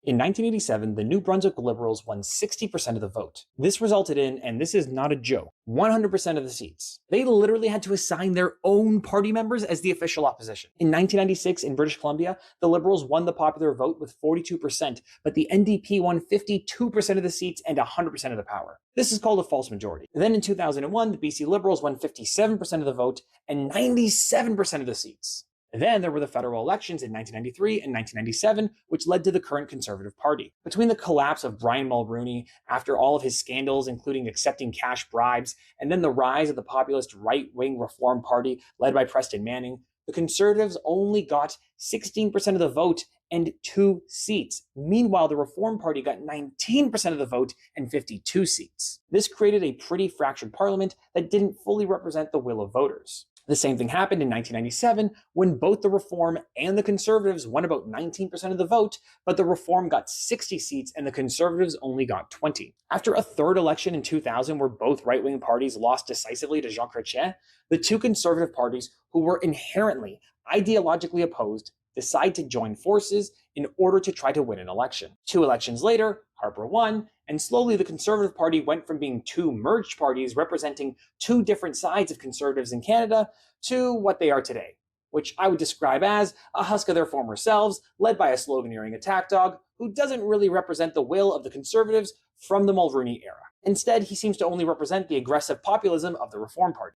In 1987, the New Brunswick Liberals won 60% of the vote. This resulted in, and this is not a joke, 100% of the seats. They literally had to assign their own party members as the official opposition. In 1996, in British Columbia, the Liberals won the popular vote with 42%, but the NDP won 52% of the seats and 100% of the power. This is called a false majority. Then in 2001, the BC Liberals won 57% of the vote and 97% of the seats. Then there were the federal elections in 1993 and 1997, which led to the current Conservative Party. Between the collapse of Brian Mulroney, after all of his scandals, including accepting cash bribes, and then the rise of the populist right-wing Reform Party led by Preston Manning, the Conservatives only got 16% of the vote and 2 seats. Meanwhile, the Reform Party got 19% of the vote and 52 seats. This created a pretty fractured parliament that didn't fully represent the will of voters. The same thing happened in 1997 when both the Reform and the Conservatives won about 19% of the vote, but the Reform got 60 seats and the Conservatives only got 20. After a third election in 2000 where both right-wing parties lost decisively to Jean Chrétien, the two Conservative parties, who were inherently ideologically opposed, decide to join forces in order to try to win an election. 2 elections later, Harper won, and slowly the Conservative Party went from being 2 merged parties representing 2 different sides of Conservatives in Canada to what they are today, which I would describe as a husk of their former selves, led by a sloganeering attack dog who doesn't really represent the will of the Conservatives from the Mulroney era. Instead, he seems to only represent the aggressive populism of the Reform Party.